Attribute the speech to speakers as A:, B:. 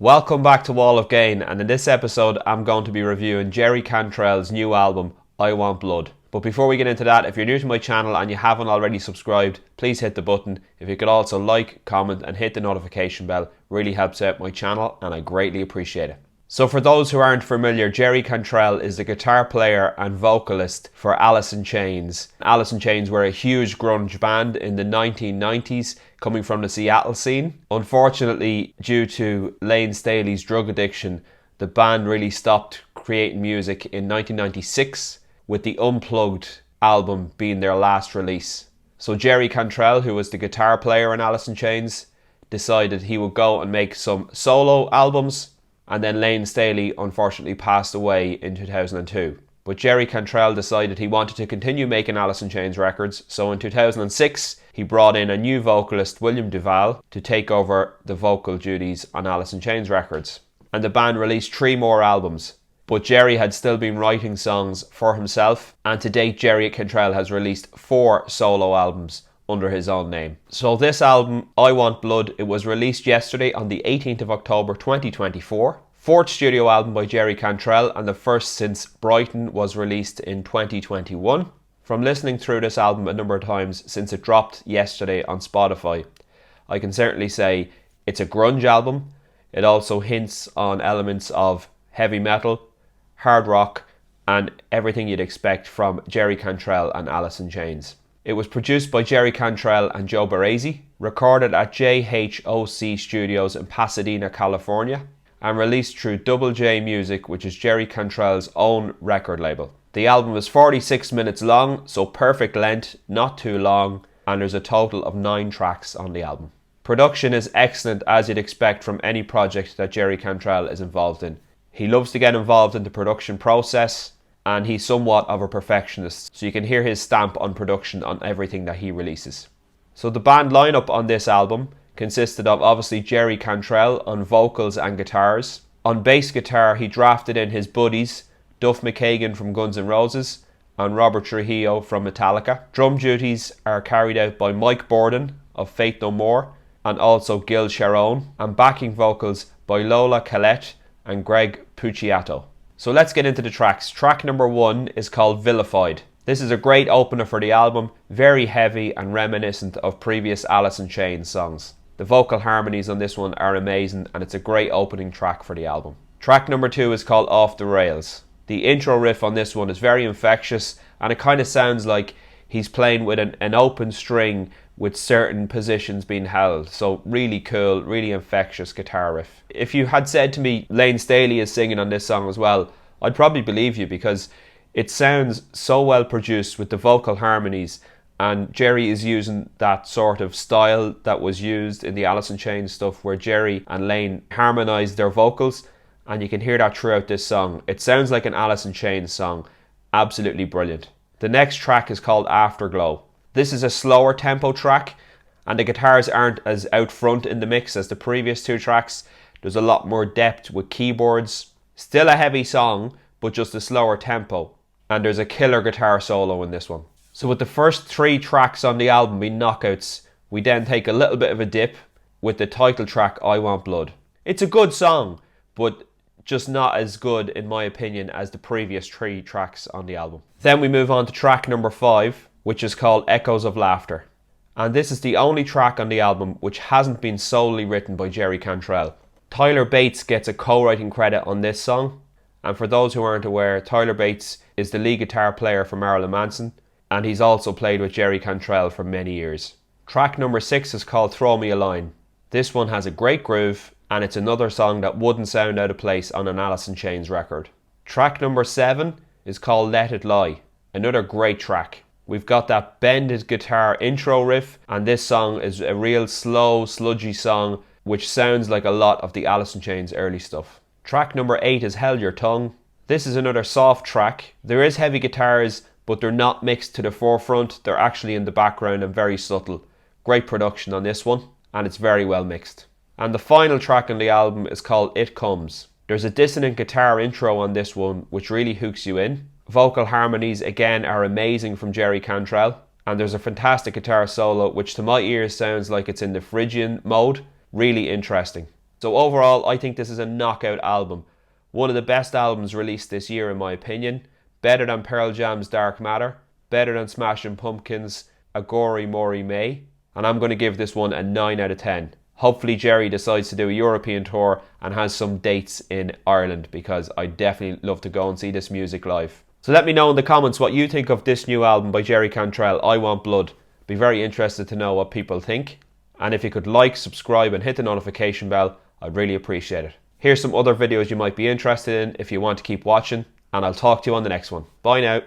A: Welcome back to Wall of Gain, and in this episode I'm going to be reviewing Jerry Cantrell's new album, I Want Blood. But before we get into that, if you're new to my channel and you haven't already subscribed, please hit the button. If you could also like, comment and hit the notification bell, really helps out my channel and I greatly appreciate it. So for those who aren't familiar, Jerry Cantrell is the guitar player and vocalist for Alice in Chains. Alice in Chains were a huge grunge band in the 1990s, coming from the Seattle scene. Unfortunately, due to Layne Staley's drug addiction, the band really stopped creating music in 1996, with the Unplugged album being their last release. So Jerry Cantrell, who was the guitar player in Alice in Chains, decided he would go and make some solo albums. And then Layne Staley unfortunately passed away in 2002. But Jerry Cantrell decided he wanted to continue making Alice in Chains records, so in 2006 he brought in a new vocalist, William Duvall, to take over the vocal duties on Alice in Chains records. And the band released 3 more albums. But Jerry had still been writing songs for himself, and to date Jerry Cantrell has released 4 solo albums under his own name. So this album, I Want Blood, it was released yesterday on the 18th of October 2024. 4th studio album by Jerry Cantrell, and the first since Brighton was released in 2021. From listening through this album a number of times since it dropped yesterday on Spotify, I can certainly say it's a grunge album. It also hints on elements of heavy metal, hard rock, and everything you'd expect from Jerry Cantrell and Alice in Chains. It was produced by Jerry Cantrell and Joe Barresi, recorded at JHOC Studios in Pasadena, California, and released through Double J Music, which is Jerry Cantrell's own record label. The album is 46 minutes long, so perfect length, not too long, and there's a total of 9 tracks on the album. Production is excellent, as you'd expect from any project that Jerry Cantrell is involved in. He loves to get involved in the production process, and he's somewhat of a perfectionist, so you can hear his stamp on production on everything that he releases. So the band lineup on this album consisted of obviously Jerry Cantrell on vocals and guitars. On bass guitar he drafted in his buddies Duff McKagan from Guns N' Roses and Robert Trujillo from Metallica. Drum duties are carried out by Mike Bordon of Faith No More and also Gil Sharon, and backing vocals by Lola Collette and Greg Puciato. So let's get into the tracks. Track number 1 is called Vilified. This is a great opener for the album, very heavy and reminiscent of previous Alice in Chains songs. The vocal harmonies on this one are amazing, and it's a great opening track for the album. Track number 2 is called Off the Rails. The intro riff on this one is very infectious, and it kind of sounds like he's playing with an open string with certain positions being held. So really cool, really infectious guitar riff. If you had said to me Layne Staley is singing on this song as well, I'd probably believe you, because it sounds so well produced with the vocal harmonies, and Jerry is using that sort of style that was used in the Alice in Chains stuff, where Jerry and Layne harmonised their vocals, and you can hear that throughout this song. It sounds like an Alice in Chains song. Absolutely brilliant. The next track is called Afterglow. This is a slower tempo track, and the guitars aren't as out front in the mix as the previous 2 tracks. There's a lot more depth with keyboards. Still a heavy song, but just a slower tempo. And there's a killer guitar solo in this one. So with the first 3 tracks on the album being knockouts, we then take a little bit of a dip with the title track, I Want Blood. It's a good song, but just not as good, in my opinion, as the previous 3 tracks on the album. Then we move on to track number 5, which is called Echoes of Laughter. And this is the only track on the album which hasn't been solely written by Jerry Cantrell. Tyler Bates gets a co-writing credit on this song. And for those who aren't aware, Tyler Bates is the lead guitar player for Marilyn Manson, and he's also played with Jerry Cantrell for many years. Track number 6 is called Throw Me a Line. This one has a great groove, and it's another song that wouldn't sound out of place on an Alice in Chains record. Track number 7 is called Let It Lie. Another great track. We've got that bended guitar intro riff, and this song is a real slow, sludgy song which sounds like a lot of the Alice in Chains early stuff. Track number 8 is Held Your Tongue. This is another soft track. There is heavy guitars, but they're not mixed to the forefront. They're actually in the background and very subtle. Great production on this one, and it's very well mixed. And the final track on the album is called It Comes. There's a dissonant guitar intro on this one which really hooks you in. Vocal harmonies again are amazing from Jerry Cantrell, and there's a fantastic guitar solo which to my ears sounds like it's in the Phrygian mode. Really interesting. So overall, I think this is a knockout album. One of the best albums released this year in my opinion. Better than Pearl Jam's Dark Matter. Better than Smashing Pumpkins' Agori Mori May. And I'm going to give this one a 9 out of 10. Hopefully Jerry decides to do a European tour and has some dates in Ireland, because I definitely love to go and see this music live. So let me know in the comments what you think of this new album by Jerry Cantrell, I Want Blood. Be very interested to know what people think. And if you could like, subscribe and hit the notification bell, I'd really appreciate it. Here's some other videos you might be interested in if you want to keep watching, and I'll talk to you on the next one. Bye now.